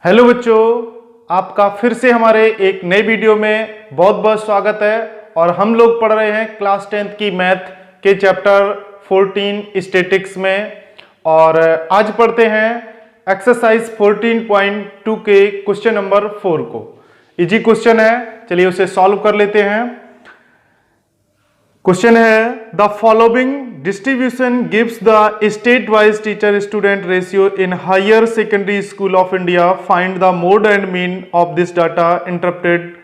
Hello बच्चों, आपका फिर से हमारे एक नए वीडियो में बहुत बहुत स्वागत है। और हम लोग पढ़ रहे हैं क्लास 10th की मैथ के चैप्टर 14 स्टैटिक्स में। और आज पढ़ते हैं एक्सरसाइज 14.2 के क्वेश्चन नंबर 4 को। इजी क्वेश्चन है, चलिए उसे सॉल्व कर लेते हैं। क्वेश्चन है the following distribution gives the state wise teacher student ratio in higher secondary school of India. Find the mode and mean of this data interpret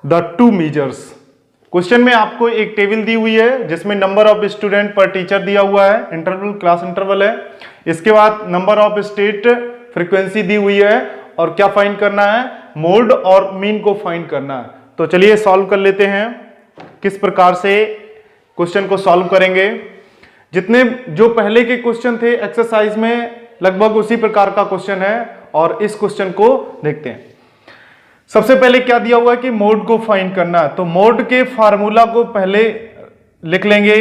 the two measures. Question में आपको एक table दी हुई है जिसमें number of student per teacher दिया हुआ है, इंटरवल क्लास इंटरवल है। इसके बाद नंबर ऑफ स्टेट फ्रीक्वेंसी दी हुई है और क्या फाइंड करना है, मोड और मीन को फाइंड करना है। तो चलिए सॉल्व कर लेते हैं। किस प्रकार से क्वेश्चन को सॉल्व करेंगे। जितने जो पहले के क्वेश्चन थे एक्सरसाइज में लगभग उसी प्रकार का क्वेश्चन है और इस क्वेश्चन को देखते हैं। सबसे पहले क्या दिया हुआ है कि मोड को फाइंड करना है, तो मोड के फार्मूला को पहले लिख लेंगे।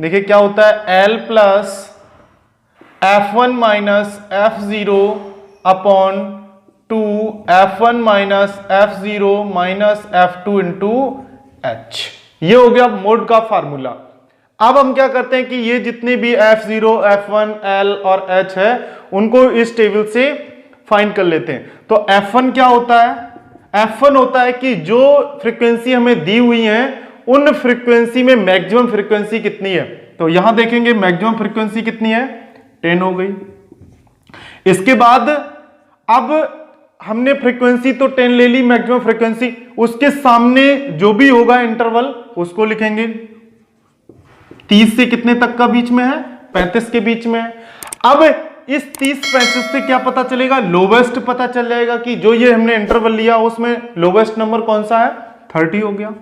देखिए क्या होता है, L plus F1 minus F0 upon 2 F1 minus F0 minus F2 into H। ये हो गया मोड का फार्मूला। अब हम क्या करते हैं कि ये जितने भी F0, F1, L और H है उनको इस टेबल से फाइंड कर लेते हैं। तो F1 क्या होता है, F1 होता है कि जो फ्रीक्वेंसी हमें दी हुई है उन फ्रीक्वेंसी में मैक्सिमम फ्रीक्वेंसी कितनी है। तो यहां देखेंगे मैक्सिमम फ्रीक्वेंसी कितनी है, 10 हो गई। इसके बाद अब हमने फ्रीक्वेंसी तो 10 ले ली, मैक्सिमम फ्रीक्वेंसी, उसके सामने जो भी होगा इंटरवल उसको लिखेंगे। 30 से कितने तक का बीच में है, 35 के बीच में है। अब इस 30-35 से क्या पता चलेगा, लोवेस्ट पता चल जाएगा कि जो ये हमने इंटरवल लिया उसमें लोवेस्ट नंबर कौन सा है, 30 हो गया।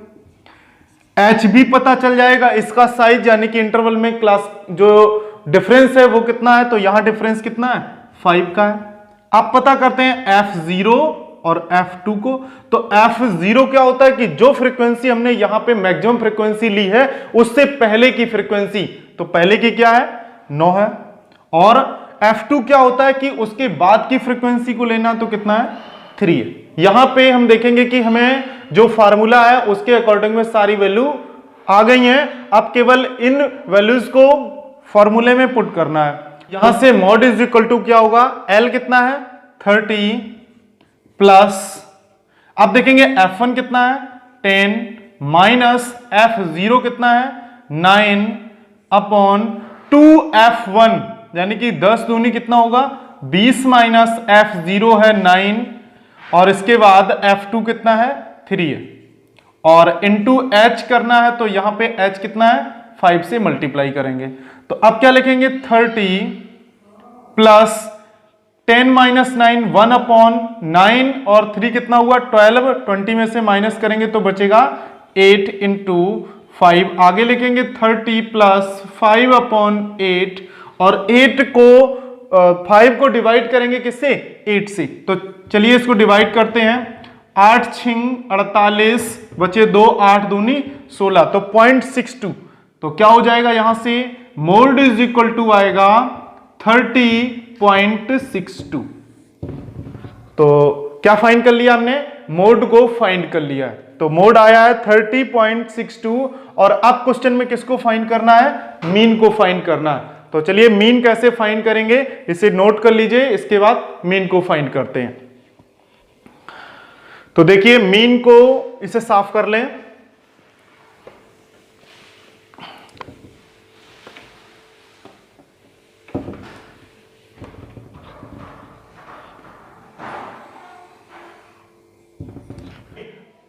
H भी पता चल जाएगा, इसका साइज यानी कि इंटरवल में क्लास जो डिफरेंस है वो कितना है, तो यहां डिफरेंस कितना है, 5 का है। आप पता करते हैं F0 और F2 को। तो F0 क्या होता है कि जो फ्रीक्वेंसी हमने यहां पे मैक्सिमम फ्रीक्वेंसी ली है उससे पहले की फ्रीक्वेंसी, तो पहले की क्या है, 9 है। और F2 क्या होता है कि उसके बाद की फ्रीक्वेंसी को लेना, तो कितना है, 3 है। यहां पे हम देखेंगे कि हमें जो फार्मूला है उसके अकॉर्डिंग में सारी वैल्यू आ गई हैं। अब केवल इन वैल्यूज को फॉर्मूले में पुट करना है। यहां से मॉड इज इक्वल टू क्या होगा, L कितना है, 30 प्लस, अब देखेंगे F1 कितना है, 10 माइनस F0 कितना है, 9 अपॉन 2F1 यानी कि 10 दूनी कितना होगा, 20 माइनस F0 है 9 और इसके बाद F2 कितना है, 3 है और इंटू H करना है। तो यहां पे H कितना है, 5 से मल्टीप्लाई करेंगे। तो अब क्या लिखेंगे, 30 प्लस 10 माइनस 9 1 अपॉन 9 और 3 कितना हुआ, 12, 20 में से माइनस करेंगे तो बचेगा 8 इंटू 5। आगे लिखेंगे 30 प्लस 5 अपॉन 8 और 8 को 5 को डिवाइड करेंगे किससे, 8 से। तो चलिए इसको डिवाइड करते हैं। 8 छिंग 48 बचे 2, 8 दूनी 16, तो 0.62। तो क्या हो जाएगा, यहां से मोड इज इक्वल टू आएगा 30.62। तो क्या फाइंड कर लिया हमने, मोड को फाइंड कर लिया है। तो मोड आया है 30.62 और अब क्वेश्चन में किसको फाइंड करना है, मीन को फाइंड करना है। तो चलिए मीन कैसे फाइंड करेंगे इसे नोट कर लीजिए, इसके बाद मीन को फाइंड करते हैं। तो देखिए मीन को इसे साफ कर लें।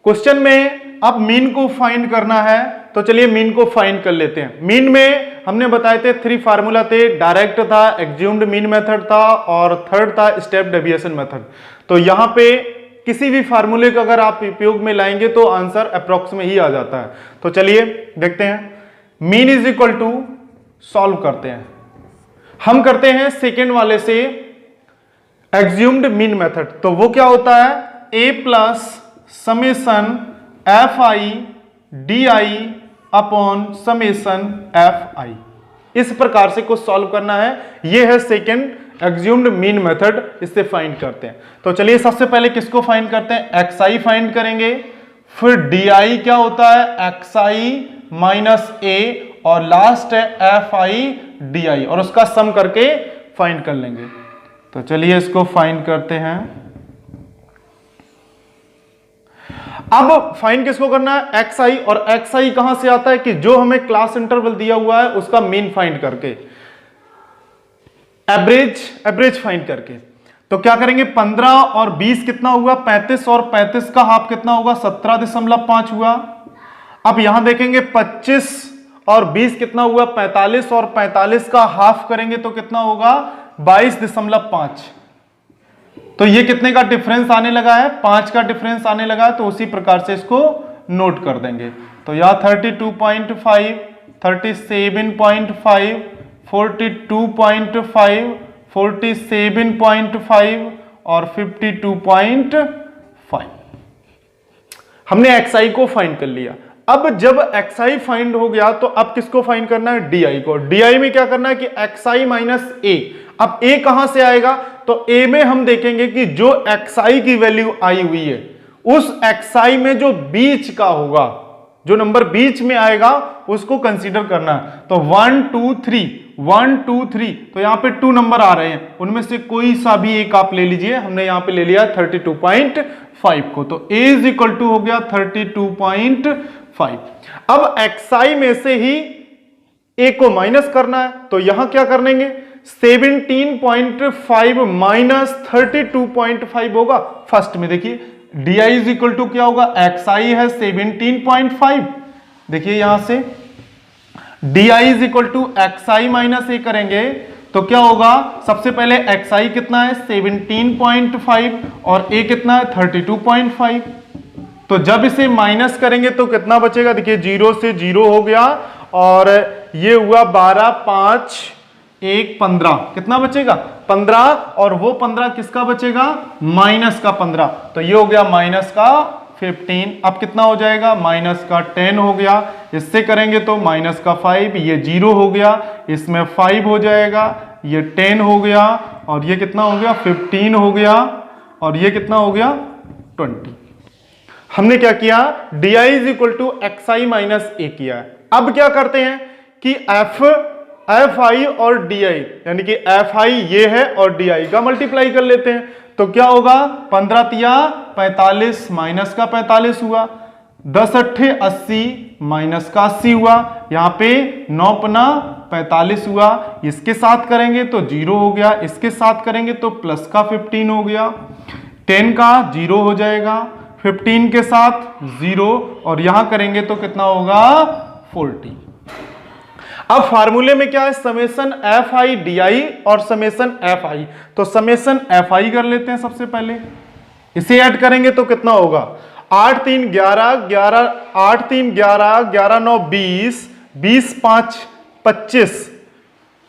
क्वेश्चन में अब मीन को फाइंड करना है, तो चलिए मीन को फाइंड कर लेते हैं। मीन में हमने बताए थे 3 फार्मूला थे, डायरेक्ट था, एग्ज्यूम्ड मीन मेथड था और थर्ड था स्टेप डेविएशन मेथड। तो यहां पे किसी भी फार्मूले का अगर आप उपयोग में लाएंगे तो आंसर अप्रोक्स में ही आ जाता है। तो चलिए देखते हैं, mean is equal to, solve करते हैं। हम करते हैं सेकेंड वाले से एग्ज्यूम्ड मीन मेथड। तो वो क्या होता है, a plus summation fi di upon summation fi। इस प्रकार से कुछ सॉल्व करना है। ये है सेकेंड एग्ज्यूम्ड मीन मेथड इससे फाइंड करते हैं। तो चलिए सबसे पहले किसको फाइंड करते हैं, एक्सआई फाइंड करेंगे, फिर डीआई क्या होता है एक्सआई माइनस ए, और लास्ट है एफ आई डी आई, और उसका सम करके फाइंड कर लेंगे। तो चलिए इसको फाइंड करते हैं। अब फाइंड किसको करना है, एक्स आई, और एक्स आई कहां से आता है कि जो हमें क्लास इंटरवल दिया हुआ है उसका मीन फाइंड करके, एवरेज फाइंड करके। तो क्या करेंगे, 15 और 20 कितना हुआ 35, और 35 का हाफ कितना होगा 17.5 हुआ। अब यहां देखेंगे 25 और 20 कितना हुआ 45, और 45 का हाफ करेंगे तो कितना होगा 22.5। तो ये कितने का डिफरेंस आने लगा है, 5 का डिफरेंस आने लगा है। तो उसी प्रकार से इसको नोट कर देंगे। तो यहां 32.5, 37.5, 42.5, 47.5 और 52.5। हमने एक्सआई को फाइंड कर लिया। अब जब एक्सआई फाइंड हो गया तो अब किसको फाइंड करना है, डीआई को। डीआई में क्या करना है कि एक्सआई माइनस ए। अब ए कहां से आएगा, तो ए में हम देखेंगे कि जो एक्सआई की वैल्यू आई हुई है उस एक्सआई में जो बीच का होगा, जो नंबर बीच में आएगा उसको कंसीडर करना है। तो 1 2 3 1 2 3, तो यहां पे 2 नंबर आ रहे हैं, उनमें से कोई सा भी एक आप ले लीजिए। हमने यहां पे ले लिया 32.5 को, तो a इज इक्वल टू हो गया 32.5। अब xi में से ही a को माइनस करना है, तो यहां क्या कर लेंगे 17.5 माइनस 32.5 होगा। फर्स्ट में देखिए di इज इक्वल टू क्या होगा, xi है 17.5, देखिए यहां से di is equal to xi minus a करेंगे तो क्या होगा, सबसे पहले xi कितना है 17.5 और a कितना है 32.5। तो जब इसे माइनस करेंगे तो कितना बचेगा, देखिए 0 से 0 हो गया, और ये हुआ 12 5 1 15, कितना बचेगा 15, और वो 15 किसका बचेगा, माइनस का 15। तो ये हो गया माइनस का 15। अब कितना हो जाएगा, माइनस का 10 हो गया। इससे करेंगे तो माइनस का 5, ये 0 हो गया, इसमें 5 हो जाएगा, ये 10 हो गया, और ये कितना हो गया 15 हो गया, और ये कितना हो गया 20। हमने क्या किया, di is equal to x i minus a किया है। अब क्या करते हैं कि एफ आई और डी आई, यानी कि एफ आई ये है और डी आई का मल्टीप्लाई कर लेते हैं। तो क्या होगा 15 तिया 45 माइनस का 45 हुआ, 10 अट्ठे 80 माइनस का 80 हुआ, यहाँ पे 9 पना 45 हुआ। इसके साथ करेंगे तो 0 हो गया, इसके साथ करेंगे तो प्लस का 15 हो गया, 10 का 0 हो जाएगा, 15 के साथ 0, और यहां करेंगे तो कितना होगा 40। अब फार्मूले में क्या है, summation F I D I और समेसन एफ आई। तो समेसन एफ आई कर लेते हैं सबसे पहले, इसे ऐड करेंगे तो कितना होगा 8 3 11 11 8 3 11 11 9 20 20 5 25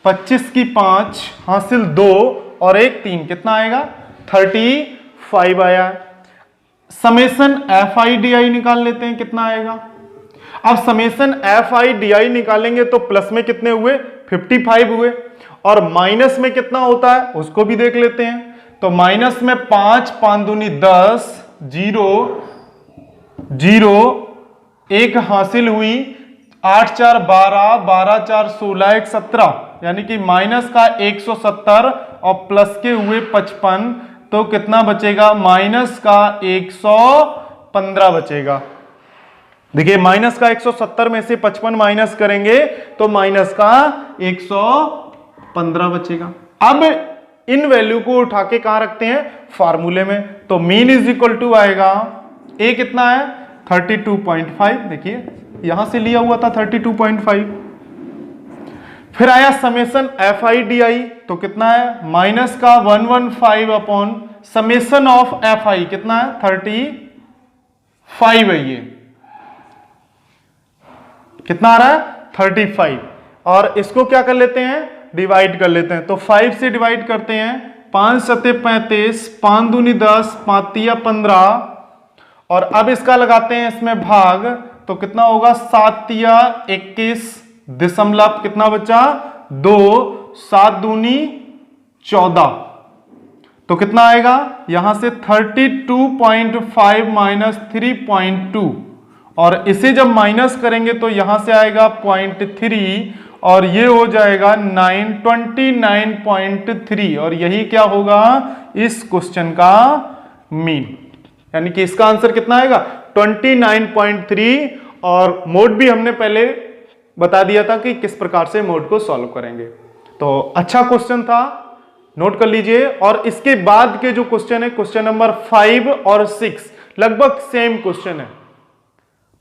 25 की 5 हासिल 2 और 1 3, कितना आएगा 35 आया। Summation F I D I निकाल लेते हैं, कितना आएगा। अब summation F I D I निकालेंगे तो प्लस में कितने हुए 55 हुए, और माइनस में कितना होता है उसको भी देख लेते हैं। तो माइनस में 5 5 दूनी 10 0 0 1 हासिल हुई, 8 4 12 12 4 16 1 17, यानी कि माइनस का 170 और प्लस के हुए 55, तो कितना बचेगा माइनस का 115 बचेगा। देखिए माइनस का 170 में से 55 माइनस करेंगे तो माइनस का 115 बचेगा। अब इन वैल्यू को उठा के कहां रखते हैं, फार्मूले में। तो मीन इज इक्वल टू आएगा, ए कितना है 32.5, देखिए यहां से लिया हुआ था 32.5। फिर आया summation F I D I, तो कितना है माइनस का 115 upon summation of F I कितना है 35 है, ये कितना आ रहा है 35, और इसको क्या कर लेते हैं डिवाइड कर लेते हैं। तो 5 से डिवाइड करते हैं, 5 सते 35 5 दूनी 10 5 तिया 15, और अब इसका लगाते हैं इसमें भाग, तो कितना होगा 7 तिया 21 दशमलव कितना बचा 2, 7 दूनी 14, तो कितना आएगा यहां से 32.5 माइनस 3.2, और इसे जब माइनस करेंगे तो यहां से आएगा 0.3 और ये हो जाएगा 29.3, और यही क्या होगा इस क्वेश्चन का मीन। यानी कि इसका आंसर कितना आएगा 29.3, और मोड भी हमने पहले बता दिया था कि किस प्रकार से मोड को सॉल्व करेंगे। तो अच्छा क्वेश्चन था, नोट कर लीजिए। और इसके बाद के जो क्वेश्चन है, क्वेश्चन नंबर 5 और 6 लगभग सेम क्वेश्चन है,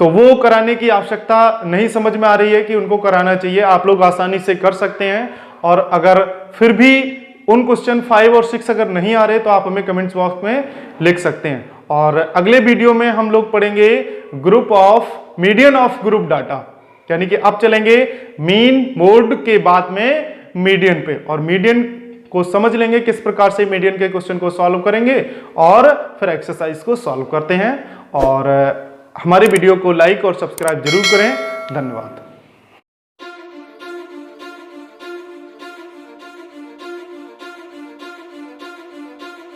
तो वो कराने की आवश्यकता नहीं समझ में आ रही है कि उनको कराना चाहिए। आप लोग आसानी से कर सकते हैं, और अगर फिर भी उन क्वेश्चन 5 और 6 अगर नहीं आ रहे तो आप हमें कमेंट्स बॉक्स में लिख सकते हैं। और अगले वीडियो में हम लोग पढ़ेंगे group of median of group data, यानी कि अब चलेंगे मीन मोड के बाद में मीडियन पे, और मीडियन को समझ लेंगे किस प्रकार से मीडियन के क्वेश्चन को सॉल्व करेंगे, और फिर एक्सरसाइज को सॉल्व करते हैं। और हमारे वीडियो को लाइक और सब्सक्राइब जरूर करें। धन्यवाद।